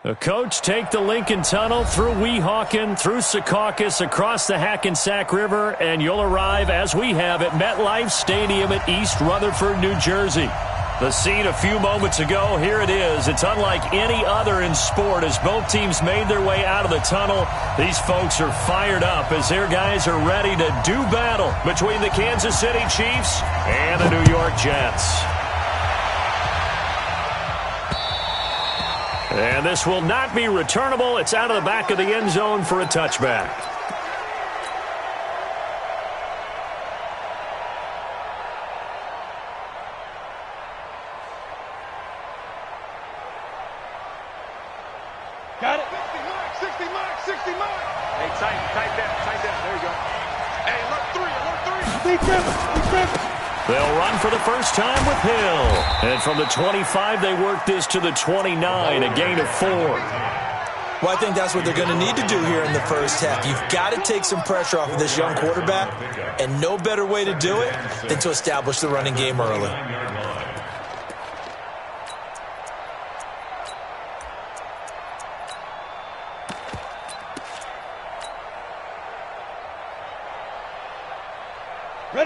The coach take the Lincoln Tunnel through Weehawken, through Secaucus, across the Hackensack River, and you'll arrive, as we have, at MetLife Stadium at East Rutherford, New Jersey. The scene a few moments ago, here it is. It's unlike any other in sport as both teams made their way out of the tunnel. These folks are fired up as their guys are ready to do battle between the Kansas City Chiefs and the New York Jets. And this will not be returnable. It's out of the back of the end zone for a touchback. Got it. 60 mark. Hey, tight down. There you go. Hey, alert three. Defense. They'll run for the first time with Hill. And from the 25, they work this to the 29, a gain of 4. Well, I think that's what they're going to need to do here in the first half. You've got to take some pressure off of this young quarterback, and no better way to do it than to establish the running game early.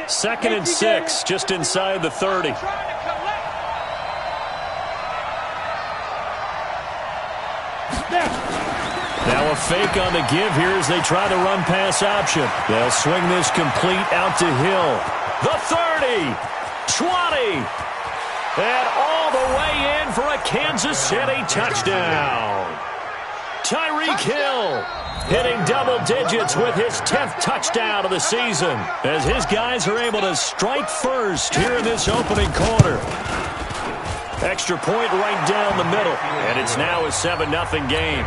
Second and 6, just inside the 30. Now a fake on the give here as they try the run-pass option. They'll swing this complete out to Hill. The 30, 20, and all the way in for a Kansas City touchdown. Tyreek Hill hitting double digits with his 10th touchdown of the season as his guys are able to strike first here in this opening quarter. Extra point right down the middle, and it's now a 7-0 game.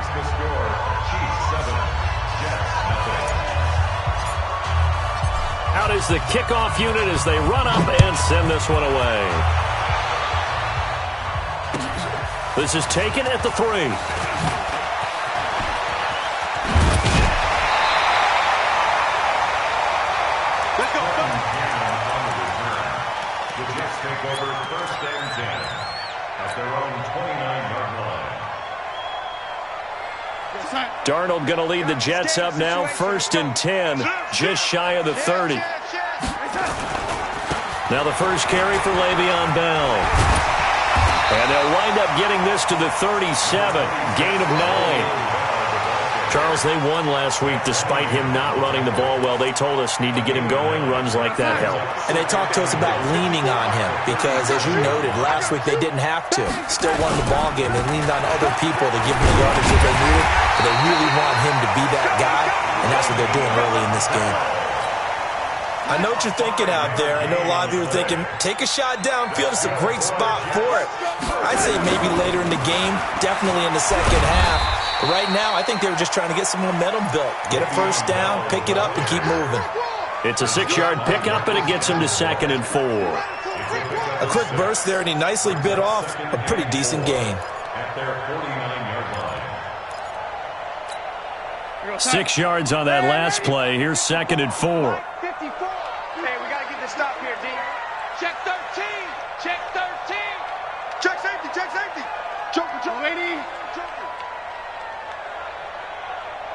Out is the kickoff unit as they run up and send this one away. This is taken at the 3. Darnold going to lead the Jets up now, 1st and 10, just shy of the 30. Now the first carry for Le'Veon Bell. And they'll wind up getting this to the 37, gain of 9. Charles, they won last week despite him not running the ball well. They told us need to get him going. Runs like that help. And they talked to us about leaning on him because, as you noted, last week they didn't have to. Still won the ball game. They leaned on other people to give them the yardage that they needed. But they really want him to be that guy, and that's what they're doing early in this game. I know what you're thinking out there. I know a lot of you are thinking, take a shot downfield. It's a great spot for it. I'd say maybe later in the game, definitely in the second half. But right now, I think they were just trying to get some momentum built. Get a first down, pick it up, and keep moving. It's a 6-yard pickup, and it gets him to 2nd and 4. A quick burst there, and he nicely bit off a pretty decent gain. 6 yards on that last play. Here's 2nd and 4. 54. Hey, we got to get this stop here, D. Check 13. Check 13. Check safety. Joker, lady.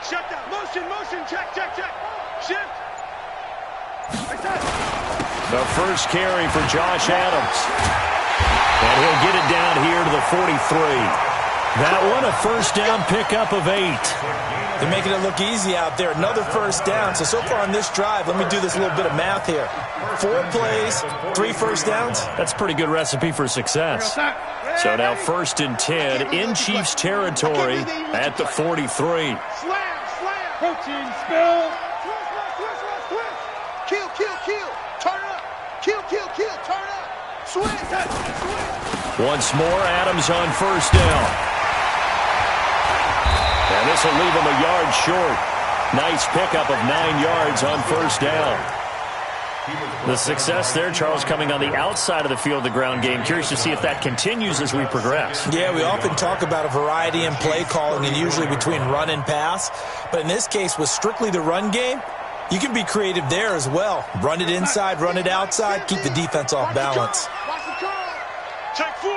Shut down. Motion. Check. Shift. The first carry for Josh Adams. And he'll get it down here to the 43. That one a first down pickup of 8. They're making it look easy out there. Another first down. So far on this drive, let me do this little bit of math here. 4 plays, 3 first downs. That's a pretty good recipe for success. So now 1st and 10 in Chiefs territory at the 43. Protein spill. Kill. Turn up. Kill. Turn up. Swing. Once more, Adams on first down. And this will leave him a yard short. Nice pickup of 9 yards on first down. The success there, Charles, coming on the outside of the field, the ground game. Curious to see if that continues as we progress. Yeah, we often talk about a variety in play calling and usually between run and pass. But in this case, with strictly the run game, you can be creative there as well. Run it inside, run it outside, keep the defense off balance. Watch the curl. Check 4.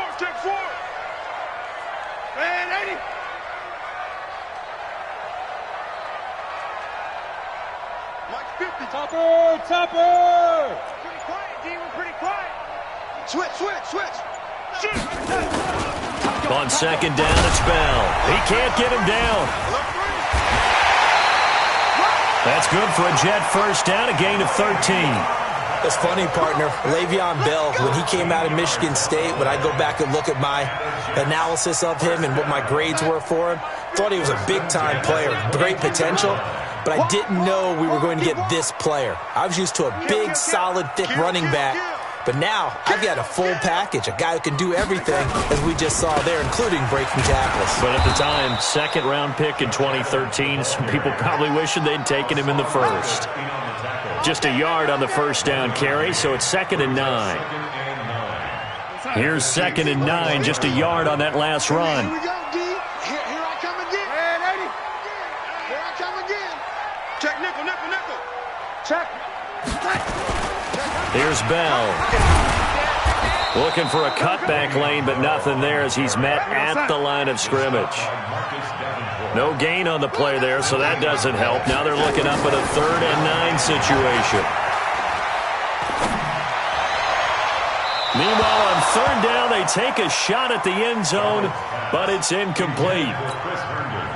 And 80. 50. Topper! Pretty quiet, D. We're pretty quiet. Switch. On second down, it's Bell. He can't get him down. That's good for a Jet first down, a gain of 13. It's funny, partner. Le'Veon Bell, when he came out of Michigan State, when I go back and look at my analysis of him and what my grades were for him, thought he was a big-time player, great potential, but I didn't know we were going to get this player. I was used to a big, solid, thick running back, but now I've got a full package, a guy who can do everything, as we just saw there, including breaking tackles. But at the time, second-round pick in 2013, some people probably wishing they'd taken him in the first. Just a yard on the first down carry, so it's 2nd and 9. Here's 2nd and 9, just a yard on that last run. Here we go, D. Here I come again. Hey, lady. Here I come again. Check nickel. Check. Here's Bell. Looking for a cutback lane, but nothing there as he's met at the line of scrimmage. No gain on the play there, so that doesn't help. Now they're looking up at a 3rd and 9 situation. Meanwhile, on 3rd down, they take a shot at the end zone, but it's incomplete.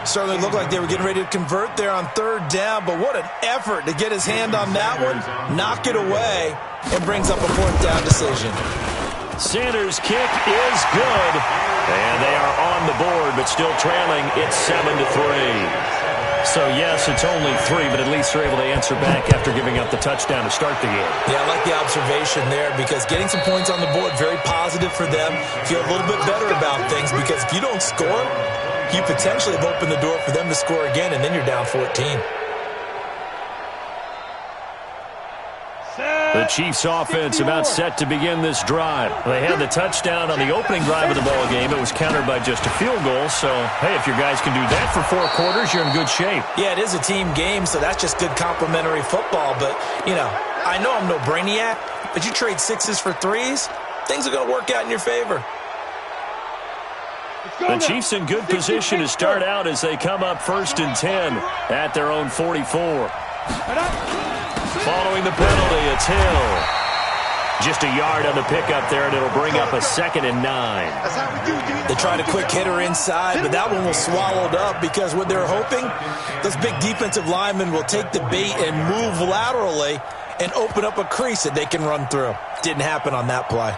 Certainly looked like they were getting ready to convert there on 3rd down, but what an effort to get his hand on that one, knock it away, and brings up a 4th down decision. Sanders' kick is good, and they are on the board, but still trailing. It's 7-3. So, yes, it's only 3, but at least they're able to answer back after giving up the touchdown to start the game. Yeah, I like the observation there because getting some points on the board, very positive for them. Feel a little bit better about things because if you don't score, you potentially have opened the door for them to score again, and then you're down 14. The Chiefs offense about set to begin this drive. They had the touchdown on the opening drive of the ball game. It was countered by just a field goal. So, hey, if your guys can do that for 4 quarters, you're in good shape. Yeah, it is a team game, so that's just good complementary football. But, I know I'm no brainiac, but you trade 6s for 3s, things are going to work out in your favor. The Chiefs in good position to start out as they come up 1st and 10 at their own 44. Following the penalty, it's Hill. Just a yard on the pickup there, and it'll bring up a 2nd and 9. They tried a quick hitter inside, but that one was swallowed up because what they're hoping, those big defensive linemen will take the bait and move laterally and open up a crease that they can run through. Didn't happen on that play.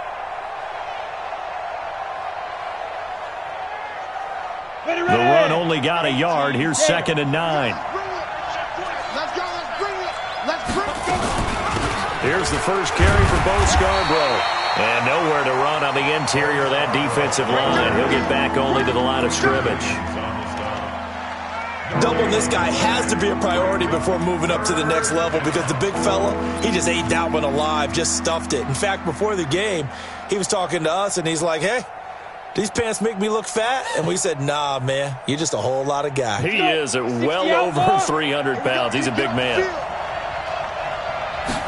The run only got a yard. Here's 2nd and 9. Here's the first carry for Bo Scarborough. And nowhere to run on the interior of that defensive line. He'll get back only to the line of scrimmage. Doubling this guy has to be a priority before moving up to the next level because the big fella, he just ate that one alive, just stuffed it. In fact, before the game, he was talking to us, and he's like, hey, these pants make me look fat? And we said, nah, man, you're just a whole lot of guy. He is at well over 300 pounds. He's a big man.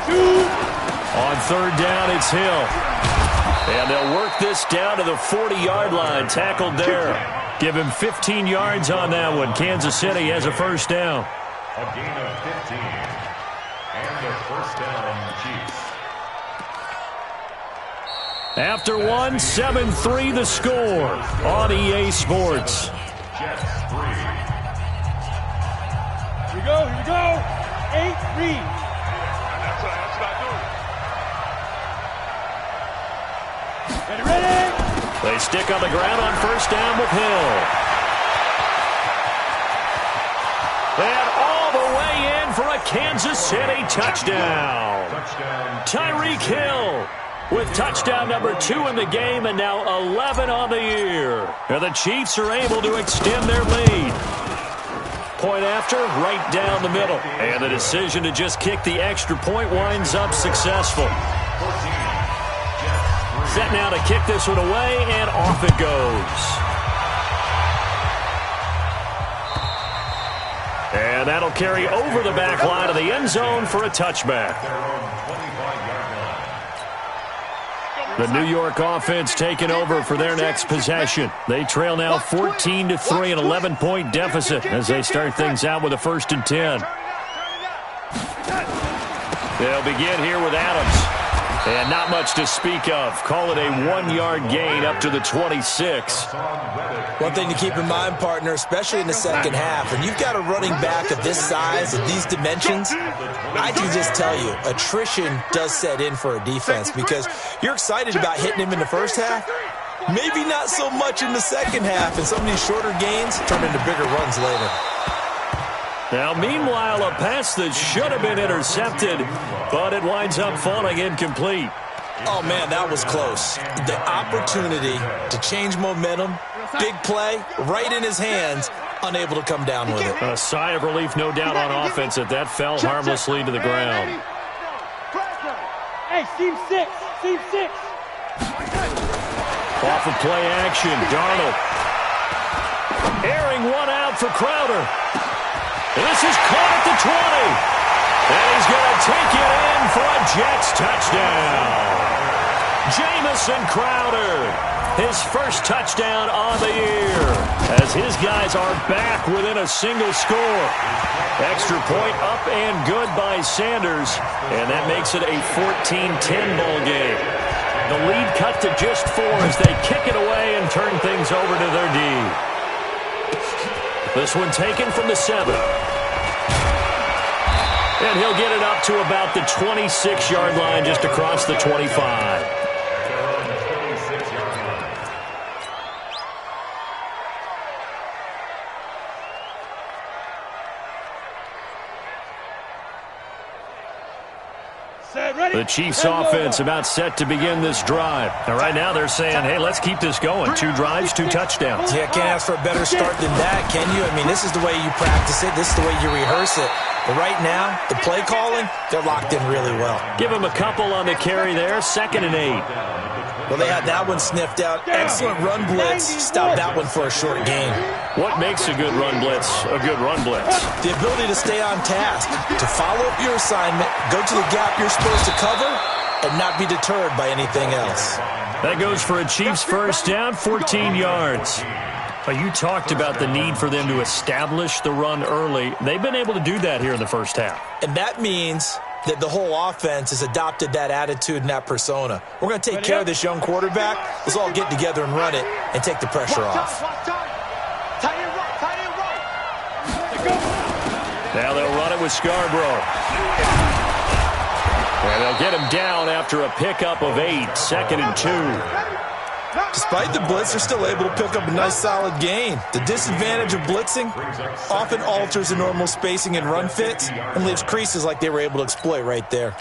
On 3rd down, it's Hill. And they'll work this down to the 40-yard line. Tackled there. Give him 15 yards on that one. Kansas City has a first down. A gain of 15. And a first down, Chiefs. After 7-3 the score on EA Sports. Jets 3. Here we go. 8-3. That's what I do. Ready? They stick on the ground on first down with Hill. And all the way in for a Kansas City touchdown. Tyreek Hill with touchdown number 2 in the game and now 11 on the year. And the Chiefs are able to extend their lead. Point after, right down the middle. And the decision to just kick the extra point winds up successful. Set now to kick this one away, and off it goes. And that'll carry over the back line of the end zone for a touchback. The New York offense taking over for their next possession. They trail now 14-3, an 11-point deficit as they start things out with a 1st and 10. They'll begin here with Adams. And not much to speak of. Call it a 1-yard gain up to the 26. One thing to keep in mind, partner, especially in the second half, when you've got a running back of this size, of these dimensions, I can just tell you, attrition does set in for a defense because you're excited about hitting him in the first half. Maybe not so much in the second half, and some of these shorter gains turn into bigger runs later. Now, meanwhile, a pass that should have been intercepted, but it winds up falling incomplete. Oh, man, that was close. The opportunity to change momentum, big play, right in his hands, unable to come down with it. A sigh of relief, no doubt, on offense that that fell harmlessly to the ground. Hey, Team 6, Team 6. Off of play action, Darnold. Airing one out for Crowder. This is caught at the 20. And he's going to take it in for a Jets touchdown. Jamison Crowder, his first touchdown on the year, as his guys are back within a single score. Extra point up and good by Sanders, and that makes it a 14-10 ball game. The lead cut to just 4 as they kick it away and turn things over to their D. This one taken from the 7. And he'll get it up to about the 26-yard line, just across the 25. The Chiefs' offense about set to begin this drive. And right now they're saying, hey, let's keep this going. 2 drives, 2 touchdowns. Yeah, can't ask for a better start than that, can you? I mean, this is the way you practice it. This is the way you rehearse it. But right now, the play calling, they're locked in really well. Give them a couple on the carry there. 2nd and 8. Well, they had that one sniffed out. Excellent run blitz. Stop that one for a short gain. What makes a good run blitz a good run blitz? The ability to stay on task, to follow up your assignment, go to the gap you're supposed to cover, and not be deterred by anything else. That goes for a Chiefs first down, 14 yards. You talked about the need for them to establish the run early. They've been able to do that here in the first half. And that means that the whole offense has adopted that attitude and that persona. We're going to take care of this young quarterback. Let's all get together and run it and take the pressure off. Now they'll run it with Scarborough. And they'll get him down after a pickup of 8, 2nd and 2. Despite the blitz, they're still able to pick up a nice solid gain. The disadvantage of blitzing often alters the normal spacing and run fits and leaves creases like they were able to exploit right there.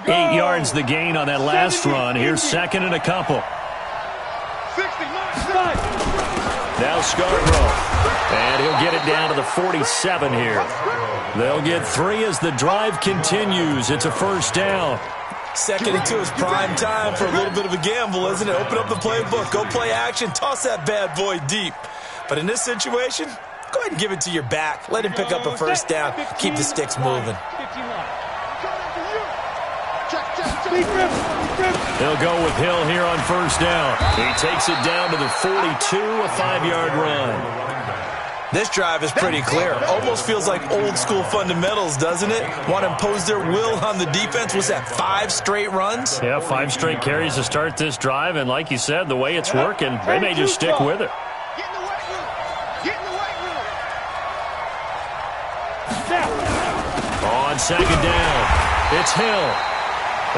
Eight yards the gain on that last run. Here's 2nd and a couple. Now Scarborough. And he'll get it down to the 47 here. They'll get 3 as the drive continues. It's a first down. 2nd and 2 is prime time for a little bit of a gamble, isn't it? Open up the playbook, go play action, toss that bad boy deep. But in this situation, go ahead and give it to your back. Let him pick up a first down. Keep the sticks moving. They'll go with Hill here on first down. He takes it down to the 42, a 5-yard run. This drive is pretty clear. Almost feels like old school fundamentals, doesn't it? Want to impose their will on the defense. Was that 5 straight runs? Yeah, 5 straight carries to start this drive. And like you said, the way it's working, they may just stick with it. Get in the weight room. Get in the weight room. On 2nd down, it's Hill.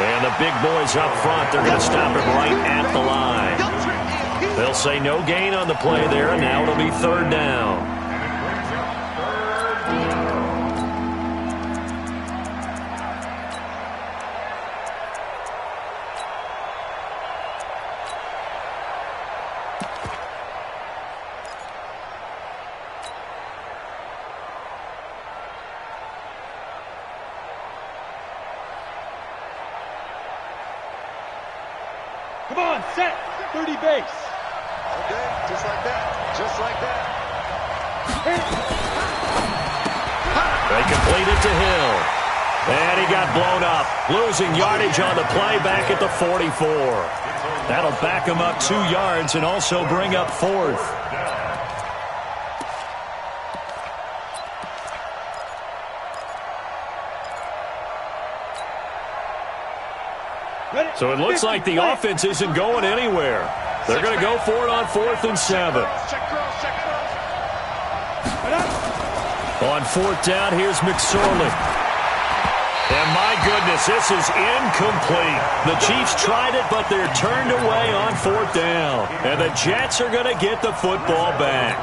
And the big boys up front, they're going to stop him right at the line. They'll say no gain on the play there, and now it'll be 3rd down. Come on, set. 30 base. Okay, just like that. Just like that. They complete it to Hill. And he got blown up. Losing yardage on the play back at the 44. That'll back him up 2 yards and also bring up 4th. So it looks like the offense isn't going anywhere. They're going to go for it on 4th and 7. On 4th down, here's McSorley. And my goodness, this is incomplete. The Chiefs tried it, but they're turned away on 4th down. And the Jets are going to get the football back.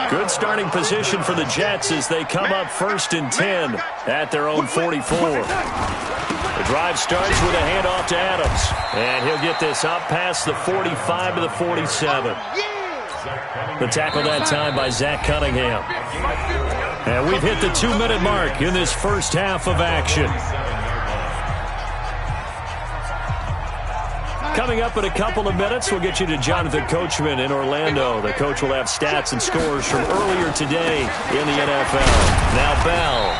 Good starting position for the Jets as they come up 1st and 10 at their own 44. The drive starts with a handoff to Adams. And he'll get this up past the 45 to the 47. The tackle that time by Zach Cunningham. And we've hit the 2-minute mark in this first half of action. Coming up in a couple of minutes, we'll get you to Jonathan Coachman in Orlando. The coach will have stats and scores from earlier today in the NFL. Now Bell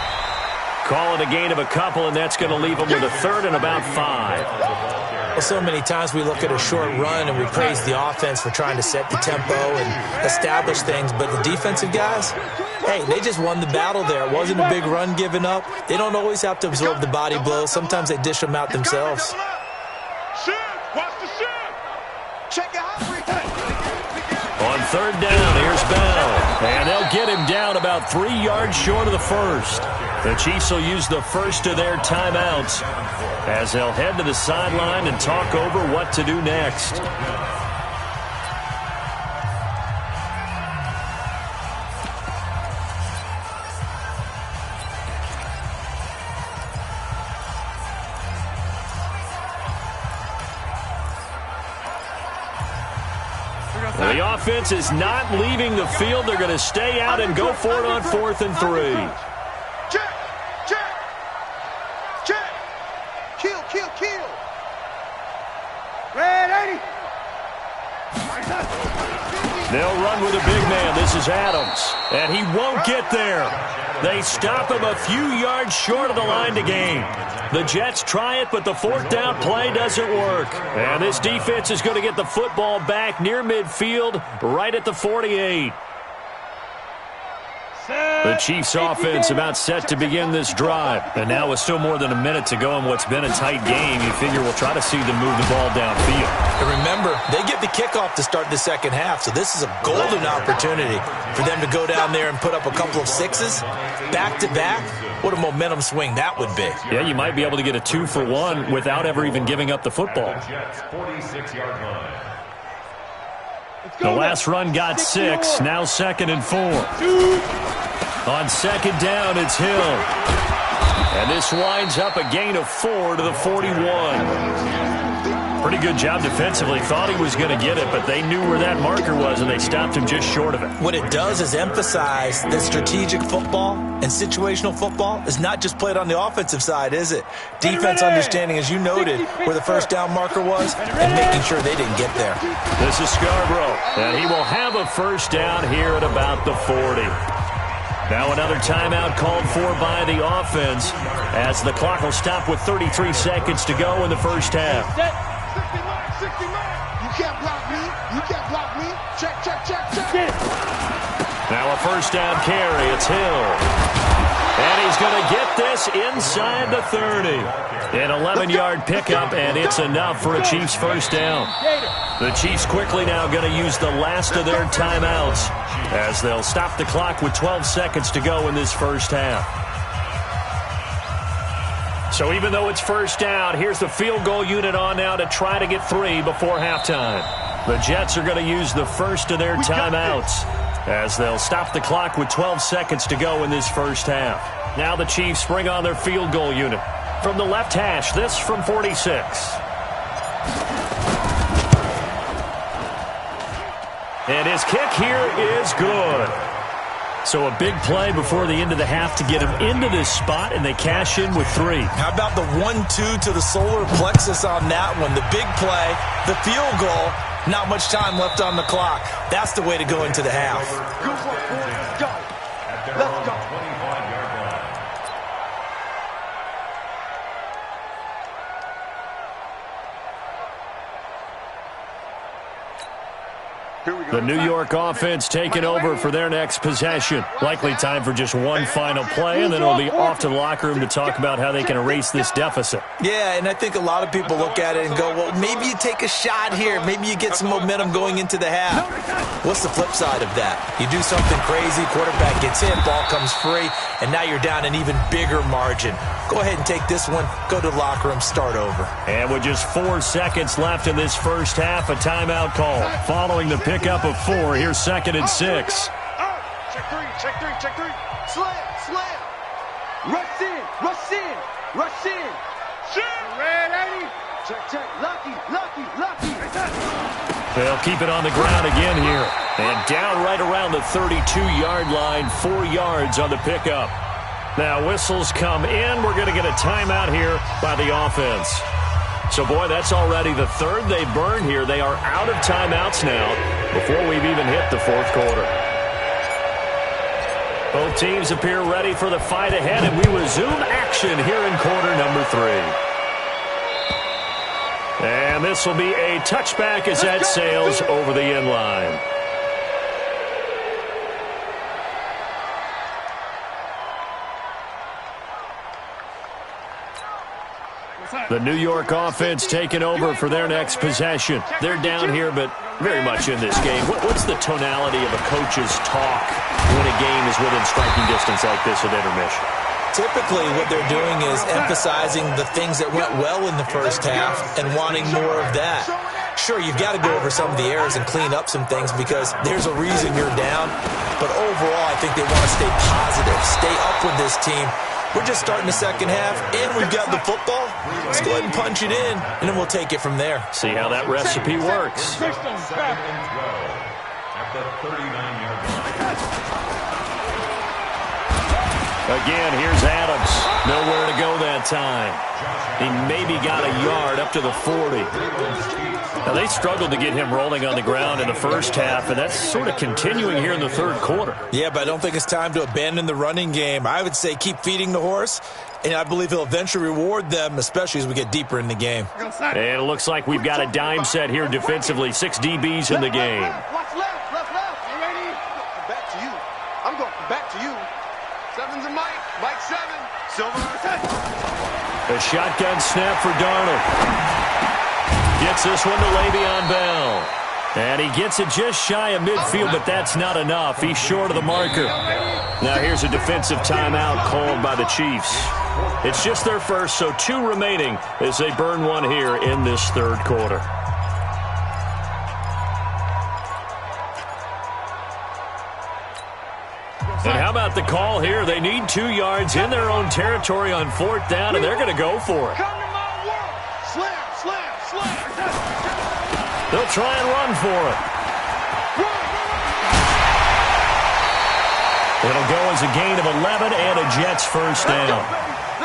calling a gain of a couple, and that's going to leave him with a 3rd and about 5. Well, so many times we look at a short run and we praise the offense for trying to set the tempo and establish things, but the defensive guys, hey, they just won the battle there. It wasn't a big run given up. They don't always have to absorb the body blows. Sometimes they dish them out themselves. On 3rd down, here's Bell. And they'll get him down about 3 yards short of the 1st. The Chiefs will use the first of their timeouts as they'll head to the sideline and talk over what to do next. The offense is not leaving the field. They're going to stay out and go for it on 4th and 3. Check. Kill. Red 80. They'll run with a big man. This is Adams. And he won't get there. They stop him a few yards short of the line to gain. The Jets try it, but the 4th down play doesn't work. And this defense is going to get the football back near midfield, right at the 48. The Chiefs offense about set to begin this drive. And now with still more than a minute to go in what's been a tight game, you figure we'll try to see them move the ball downfield. And remember, they get the kickoff to start the second half, so this is a golden opportunity for them to go down there and put up a couple of 6s back-to-back. What a momentum swing that would be. Yeah, you might be able to get a 2-for-1 without ever even giving up the football. The last run got 6, now 2nd and 4. On 2nd down, it's Hill. And this winds up a gain of 4 to the 41. Pretty good job defensively. Thought he was going to get it, but they knew where that marker was, and they stopped him just short of it. What it does is emphasize that strategic football and situational football is not just played on the offensive side, is it? Defense understanding, as you noted, where the 1st down marker was and making sure they didn't get there. This is Scarborough, and he will have a 1st down here at about the 40. Now another timeout called for by the offense as the clock will stop with 33 seconds to go in the first half. 60 man. You can't block me. Check. Now a 1st down carry. It's Hill. And he's going to get this inside the 30. An 11-yard pickup, and it's enough for a Chiefs 1st down. The Chiefs quickly now going to use the last of their timeouts as they'll stop the clock with 12 seconds to go in this first half. So even though it's 1st down, here's the field goal unit on now to try to get 3 before halftime. The Jets are going to use the first of their timeouts as they'll stop the clock with 12 seconds to go in this first half. Now the Chiefs bring on their field goal unit. From the left hash, this from 46. And his kick here is good. So a big play before the end of the half to get him into this spot, and they cash in with 3. How about the 1-2 to the solar plexus on that one? The big play, the field goal, not much time left on the clock. That's the way to go into the half. Let's go. The New York offense taking over for their next possession. Likely time for just one final play, and then it'll be off to the locker room to talk about how they can erase this deficit. Yeah, and I think a lot of people look at it and go, well, maybe you take a shot here. Maybe you get some momentum going into the half. What's the flip side of that? You do something crazy, quarterback gets hit, ball comes free, and now you're down an even bigger margin. Go ahead and take this one, go to the locker room, start over. And with just 4 seconds left in this first half, a timeout call. Following the pickup of 4, here's 2nd and 6. Check three, check three, check three. Slam, slam. Rush in, rush in, rush in. Shit. Red 80. Check, check. Lucky, lucky, lucky. They'll keep it on the ground again here. And down right around the 32-yard line, 4 yards on the pickup. Now whistles come in. We're going to get a timeout here by the offense. So, boy, that's already the third they burn here. They are out of timeouts now before we've even hit the fourth quarter. Both teams appear ready for the fight ahead, and we resume action here in quarter number 3. And this will be a touchback as that sails over the end line. The New York offense taking over for their next possession. They're down here, but very much in this game. What's the tonality of a coach's talk when a game is within striking distance like this at intermission? Typically, what they're doing is emphasizing the things that went well in the first half and wanting more of that. Sure, you've got to go over some of the errors and clean up some things because there's a reason you're down. But overall, I think they want to stay positive, stay up with this team. We're just starting the second half, and we've got the football. Let's go ahead and punch it in, and then we'll take it from there. See how that recipe works. At the 39-yard line. Again, here's Adams. Nowhere to go that time. He maybe got a yard up to the 40. Now, they struggled to get him rolling on the ground in the first half, and that's sort of continuing here in the third quarter. Yeah, but I don't think it's time to abandon the running game. I would say keep feeding the horse, and I believe he'll eventually reward them, especially as we get deeper in the game. And it looks like we've got a dime set here defensively. 6 DBs in the game. Watch left, left, left. You ready? Back to you. I'm going back to you. 7's a Mike. Mike 7. Silver. A shotgun snap for Darnold. Gets this one to Le'Veon Bell. And he gets it just shy of midfield, but that's not enough. He's short of the marker. Now here's a defensive timeout called by the Chiefs. It's just their first, so 2 remaining as they burn one here in this third quarter. And how about the call here? They need 2 yards in their own territory on 4th down, and they're going to go for it. Come to my world. Slam, slam, slam. They'll try and run for it. It'll go as a gain of 11 and a Jets first down.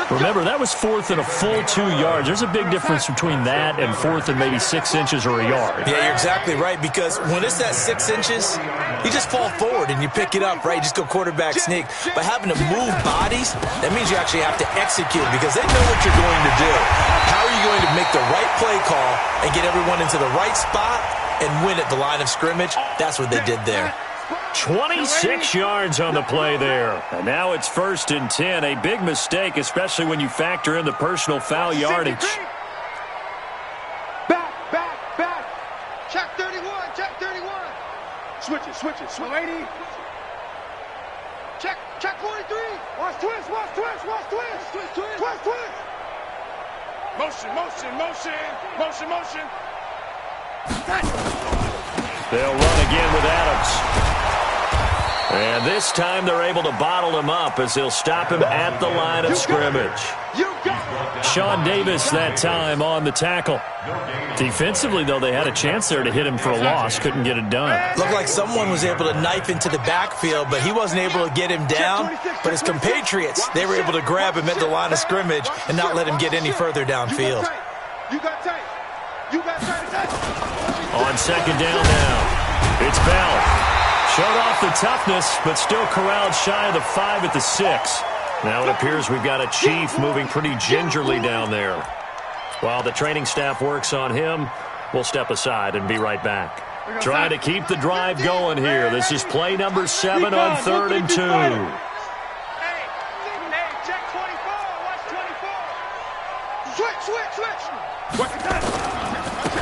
Remember, that was 4th and a full 2 yards. There's a big difference between that and 4th and maybe 6 inches or a yard. Yeah, you're exactly right, because when it's that 6 inches, you just fall forward and you pick it up, right? You just go quarterback sneak. But having to move bodies, that means you actually have to execute because they know what you're going to do. How are you going to make the right play call and get everyone into the right spot and win at the line of scrimmage? That's what they did there. 26 yards on the play there. And now it's 1st and 10. A big mistake, especially when you factor in the personal foul yardage. Back, back, back. Check 31, check 31. Switch it, switch it. 80. Check 43. Watch twist, watch twist, watch twist. Twist, twist, twist, twist. Motion, motion, motion, motion, motion. They'll run again with Adams. And this time they're able to bottle him up as they'll stop him at the line of scrimmage. Sean Davis that time on the tackle. Defensively, though, they had a chance there to hit him for a loss. Couldn't get it done. Looked like someone was able to knife into the backfield, but he wasn't able to get him down. But his compatriots, they were able to grab him at the line of scrimmage and not let him get any further downfield. You got tight. You got tight. On 2nd down now, it's Bell. Showed off the toughness, but still corralled shy of the 5 at the 6. Now it appears we've got a Chief moving pretty gingerly down there. While the training staff works on him, we'll step aside and be right back. Trying to keep the drive going here. This is play number 7 on 3rd and 2. Hey, check 24. Watch 24. Switch.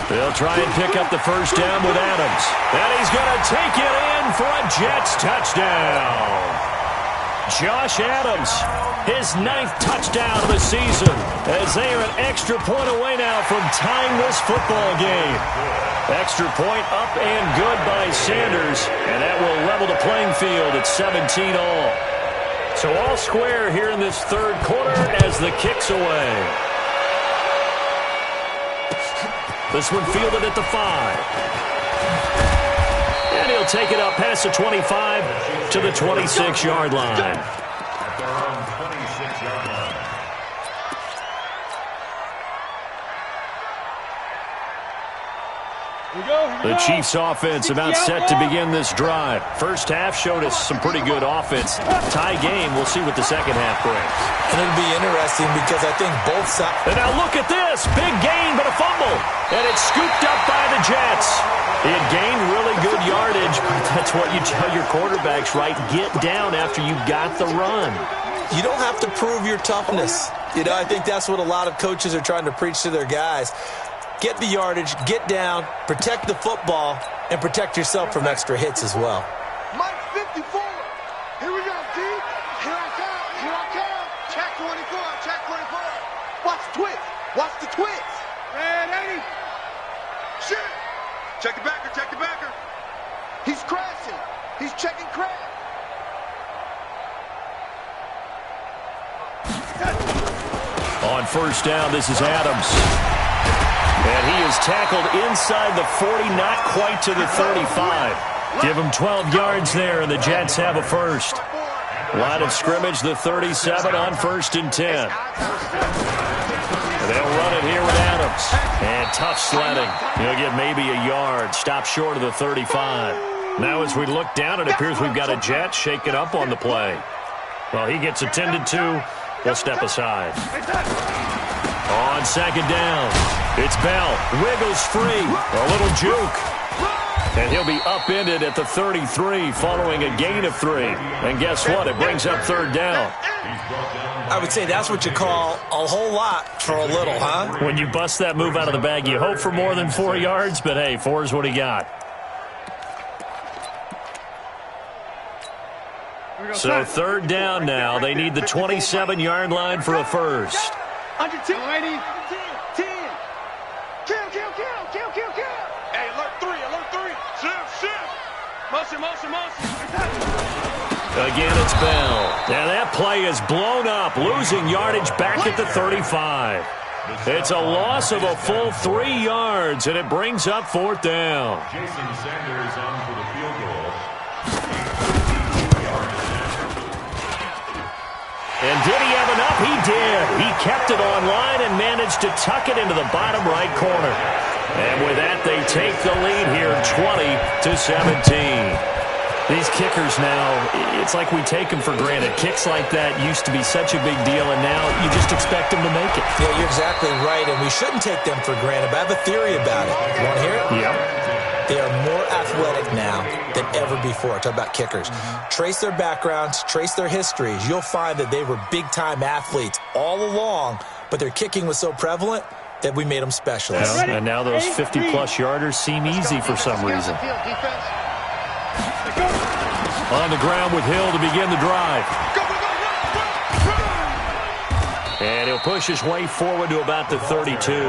They'll try and pick up the first down with Adams. And he's going to take it in for a Jets touchdown. Josh Adams, his 9th touchdown of the season, as they are an extra point away now from tying this football game. Extra point up and good by Sanders, and that will level the playing field at 17 all. So all square here in this 3rd quarter as the kick's away. This one fielded at the 5. And he'll take it up past the 25 to the 26-yard line. At their own 26-yard line. The Chiefs' offense about set to begin this drive. First half showed us some pretty good offense. Tie game. We'll see what the second half brings. And it'll be interesting because I think both sides. And now look at this. Big gain, but a fumble. And it's scooped up by the Jets. He had gained really good yardage. That's what you tell your quarterbacks, right? Get down after you got the run. You don't have to prove your toughness. I think that's what a lot of coaches are trying to preach to their guys. Get the yardage, get down, protect the football, and protect yourself from extra hits as well. Mike 54. Here we go, D. Here I come. Check 24. Watch the twist. Red 80. Shit. Check the backer. He's crashing. He's checking crash. On first down, this is Adams. And he is tackled inside the 40, not quite to the 35. Give him 12 yards there, and the Jets have a first. Line of scrimmage, the 37 on 1st and 10. They'll run it here with Adams. And tough sledding. He'll get maybe a yard. Stop short of the 35. Now as we look down, it appears we've got a Jet shaken up on the play. Well, he gets attended to. We'll step aside. On second down, it's Bell. Wiggles free. A little juke. And he'll be upended at the 33 following a gain of 3. And guess what? It brings up 3rd down. I would say that's what you call a whole lot for a little, huh? When you bust that move out of the bag, you hope for more than 4 yards, but hey, 4 is what he got. So 3rd down now. They need the 27-yard line for a first. Under 10. 10. Kill. Hey, alert 3. Shift. Motion. Again, it's Bell. Now that play is blown up, losing yardage back at the 35. It's a loss of a full 3 yards, and it brings up 4th down. Jason Sanders on for the field goal. And did he have enough? He did. He kept it on line and managed to tuck it into the bottom right corner. And with that, they take the lead here 20-17. These kickers now, it's like we take them for granted. Kicks like that used to be such a big deal, and now you just expect them to make it. Yeah, you're exactly right, and we shouldn't take them for granted, but I have a theory about it. You want to hear it? Yep. They are more athletic now than ever before. Talk about kickers. Trace their backgrounds, trace their histories. You'll find that they were big-time athletes all along, but their kicking was so prevalent that we made them specialists. Yeah, and now those 50-plus yarders seem easy for some reason. On the ground with Hill to begin the drive. And he'll push his way forward to about the 32.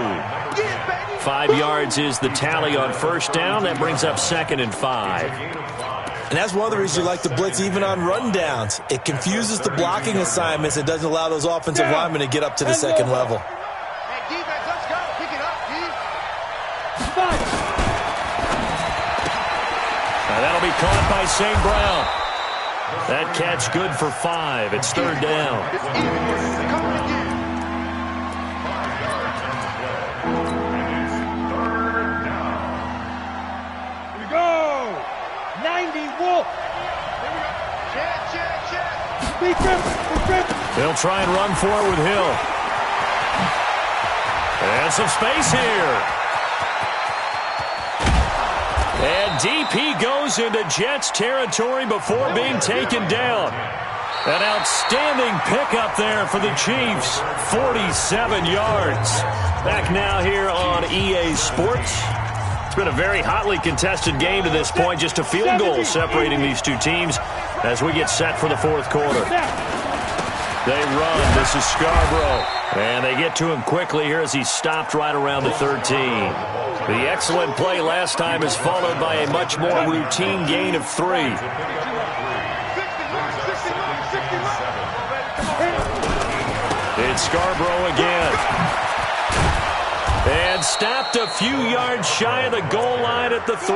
5 yards is the tally on first down. That brings up 2nd and 5. And that's one of the reasons you like to blitz even on rundowns. It confuses the blocking assignments. It doesn't allow those offensive linemen to get up to the second level. Hey, defense, let's go. Pick it up, D. Now that'll be caught by St. Brown. That catch good for 5. It's 3rd down. They'll try and run for it with Hill. And some space here. And deep he goes into Jets territory before being taken down. An outstanding pickup there for the Chiefs. 47 yards. Back now here on EA Sports. It's been a very hotly contested game to this point. Just a field goal separating these two teams as we get set for the fourth quarter. They run. This is Scarborough. And they get to him quickly here as he's stopped right around the 13. The excellent play last time is followed by a much more routine gain of 3. It's Scarborough again. And stopped a few yards shy of the goal line at the 3.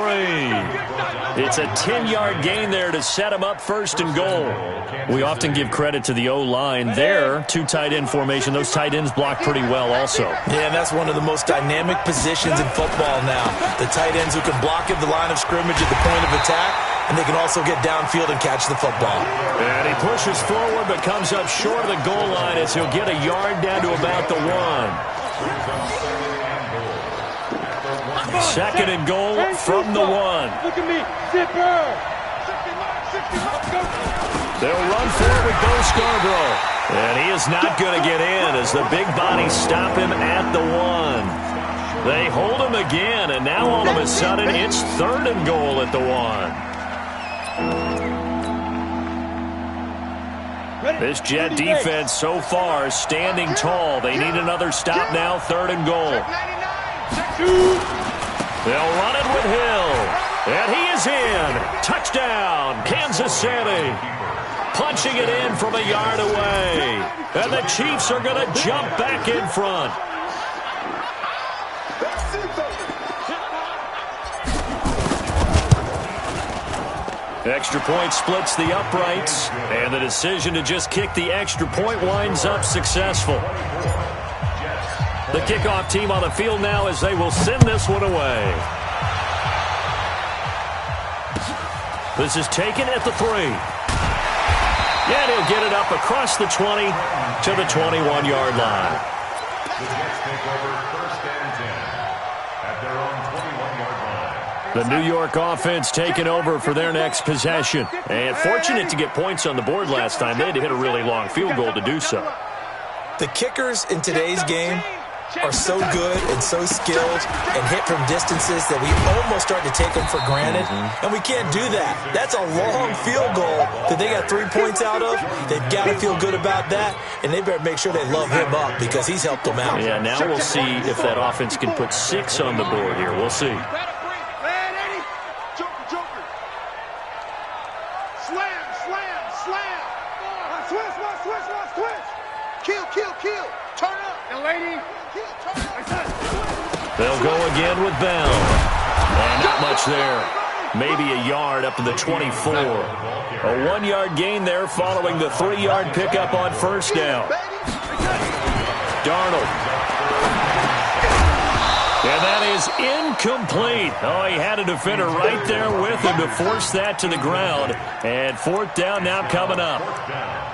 It's a 10-yard gain there to set him up first and goal. We often give credit to the O-line there. 2 tight end formation. Those tight ends block pretty well also. Yeah, and that's one of the most dynamic positions in football now. The tight ends who can block at the line of scrimmage at the point of attack, and they can also get downfield and catch the football. And he pushes forward but comes up short of the goal line as he'll get a yard down to about the 1. Second and goal from the 1. Look at me, zipper. They'll run forward with Bo Scarborough. And he is not going to get in as the big bodies stop him at the 1. They hold him again, and now all of a sudden it's third and goal at the 1. This Jet defense so far standing tall. They need another stop now, third and goal. They'll run it with Hill. And he is in. Touchdown, Kansas City. Punching it in from a yard away. And the Chiefs are going to jump back in front. Extra point splits the uprights. And the decision to just kick the extra point winds up successful. The kickoff team on the field now as they will send this one away. This is taken at the 3. And he'll get it up across the 20 to the 21-yard line. The Jets take over first and 10 at their own 21-yard line. The New York offense taking over for their next possession. And fortunate to get points on the board last time. They had to hit a really long field goal to do so. The kickers in today's game are so good and so skilled and hit from distances that we almost start to take them for granted. And we can't do that. That's a long field goal that they got 3 points out of. They've got to feel good about that, and they better make sure they love him up because he's helped them out. Yeah, now we'll see if that offense can put 6 on the board here. We'll see. Kill. Turn up. And lady. They'll go again with Bell. And not much there. Maybe a yard up to the 24. A 1-yard gain there following the 3-yard pickup on first down. Darnold. And that is incomplete. Oh, he had a defender right there with him to force that to the ground. And fourth down now coming up.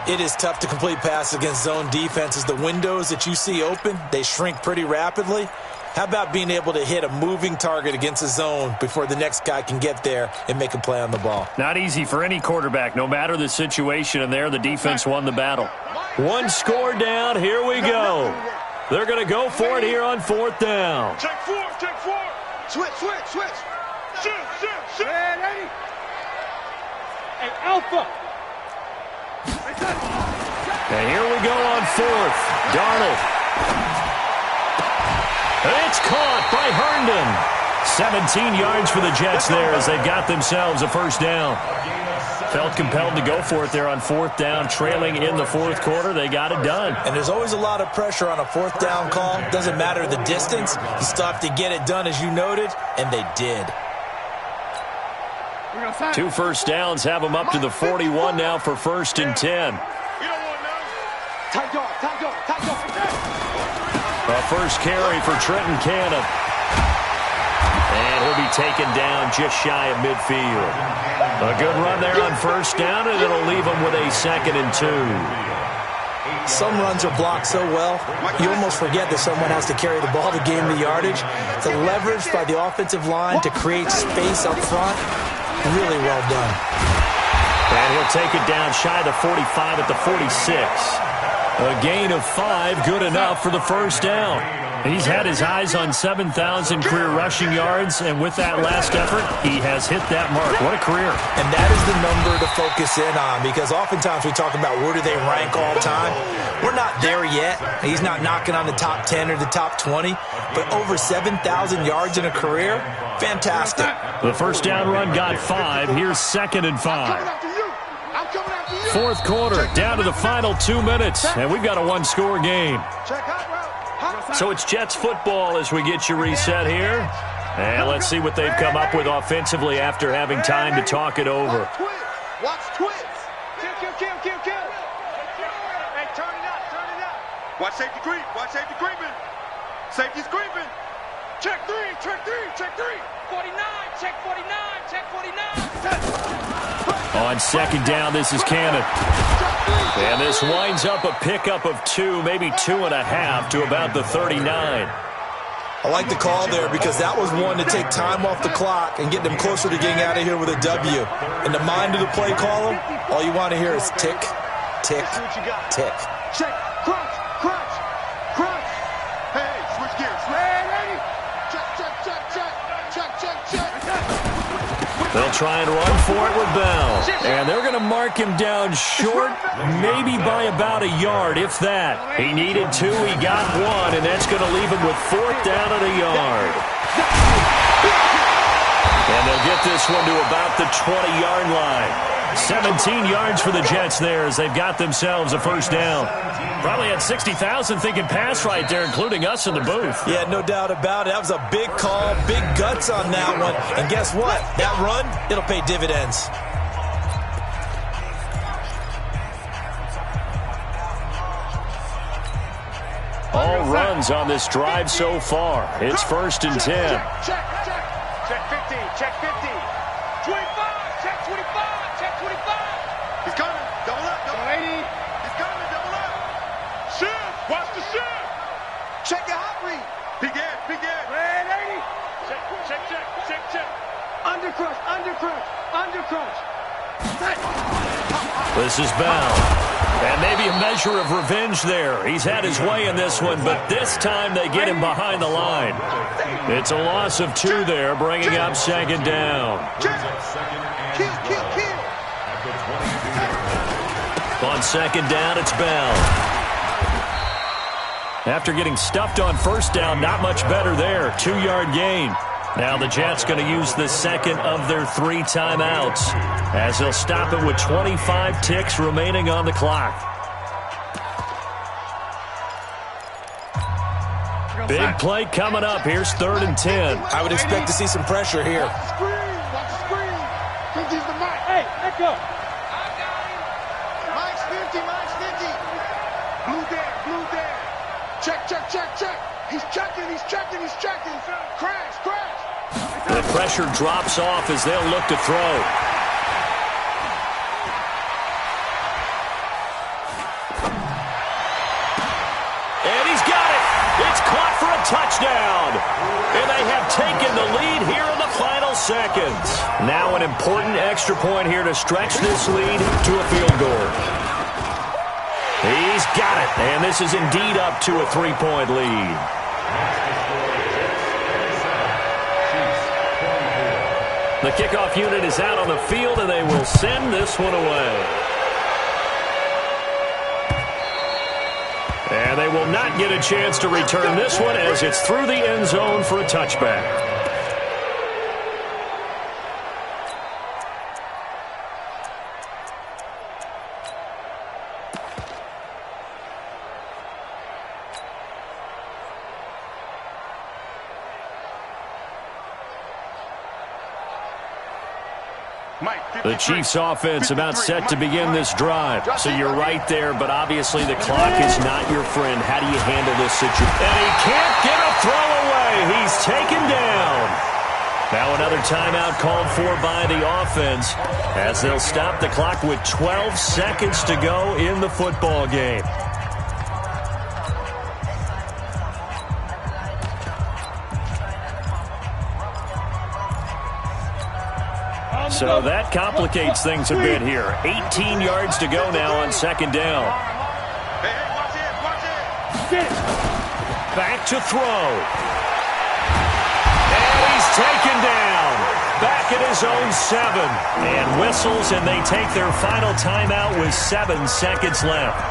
It is tough to complete passes against zone defenses. The windows that you see open, they shrink pretty rapidly. How about being able to hit a moving target against a zone before the next guy can get there and make a play on the ball? Not easy for any quarterback, no matter the situation, and there the defense won the battle. 1 score down, here we go. They're going to go for it here on fourth down. Check 4. Switch. Shoot. Hey, Alpha. And here we go on fourth. Darnold. It's caught by Herndon. 17 yards for the Jets there as they got themselves a first down. Felt compelled to go for it there on fourth down, trailing in the fourth quarter. They got it done. And there's always a lot of pressure on a fourth down call. Doesn't matter the distance. You still have to get it done, as you noted, and they did. 2 first downs have them up to the 41 now for first and 10. Tight dog. A first carry for Trenton Cannon. And he'll be taken down just shy of midfield. A good run there on first down, and it'll leave him with a 2nd and 2. Some runs are blocked so well, you almost forget that someone has to carry the ball to gain the yardage. The leverage by the offensive line to create space up front, really well done. And he'll take it down shy of the 45 at the 46. A gain of 5, good enough for the first down. He's had his eyes on 7,000 career rushing yards, and with that last effort, he has hit that mark. What a career. And that is the number to focus in on, because oftentimes we talk about where do they rank all time. We're not there yet. He's not knocking on the top 10 or the top 20, but over 7,000 yards in a career, fantastic. The first down run got 5. Here's 2nd and 5. Fourth quarter, down to the final 2 minutes, and we've got a one-score game. So it's Jets football as we get you reset here. And let's see what they've come up with offensively after having time to talk it over. Watch twits. Kill. Hey, turn it up. Watch safety creep. Safety's creeping. Check three. 49, check 49. On second down, this is Cannon. And this winds up a pickup of 2, maybe 2.5 to about the 39. I like the call there because that was one to take time off the clock and get them closer to getting out of here with a W. In the mind of the play caller, all you want to hear is tick, tick, tick. Check, crunch. Hey, switch gears. Ready? Check. They'll try and run for it with Bell. And they're going to mark him down short, maybe by about a yard, if that. He needed 2, he got 1, and that's going to leave him with 4th down at a yard. And they'll get this one to about the 20-yard line. 17 yards for the Jets there as they've got themselves a first down. Probably had 60,000 thinking pass right there, including us in the booth. Yeah, no doubt about it. That was a big call, big guts on that one. And guess what? That run, it'll pay dividends. All runs on this drive so far. It's 1st and 10. Check 50. 25. Check 25. He's coming. Double up. 80. He's coming. Double up. Shift. Watch the shift. Check your hot read. Big Ed. Red 80. Check. Undercrunch. This is Bell. And maybe a measure of revenge there. He's had his way in this one, but this time they get him behind the line. It's a loss of 2 there, bringing up 2nd down. Kill. On 2nd down, it's Bell. After getting stuffed on 1st down, not much better there. 2-yard gain. Now the Jets going to use the 2nd of their 3 timeouts as they'll stop it with 25 ticks remaining on the clock. Big play coming up. Here's 3rd and 10. I would expect to see some pressure here. Watch the screen. He's the Mike. Hey, let go. Mike's 50. Blue there. Check. He's checking. Crash. The pressure drops off as they'll look to throw. And he's got it. It's caught for a touchdown. And they have taken the lead here in the final seconds. Now an important extra point here to stretch this lead to a field goal. He's got it. And this is indeed up to a 3-point lead. The kickoff unit is out on the field, and they will send this one away. And they will not get a chance to return this one as it's through the end zone for a touchback. The Chiefs' offense about set to begin this drive. So you're right there, but obviously the clock is not your friend. How do you handle this situation? And he can't get a throw away. He's taken down. Now another timeout called for by the offense as they'll stop the clock with 12 seconds to go in the football game. So that complicates things a bit here. 18 yards to go now on second down. Hey, watch it. Back to throw. And he's taken down. Back at his own 7. And whistles, and they take their final timeout with 7 seconds left.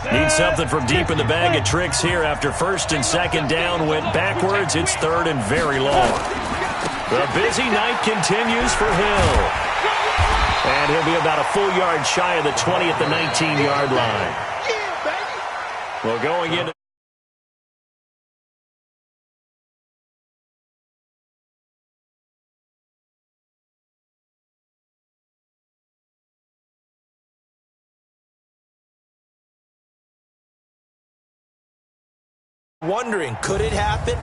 Need something from deep in the bag of tricks here after first and second down went backwards. It's third and very long. The busy night continues for Hill. And he'll be about a full yard shy of the 20 at the 19-yard line. Well, going into wondering, could it happen?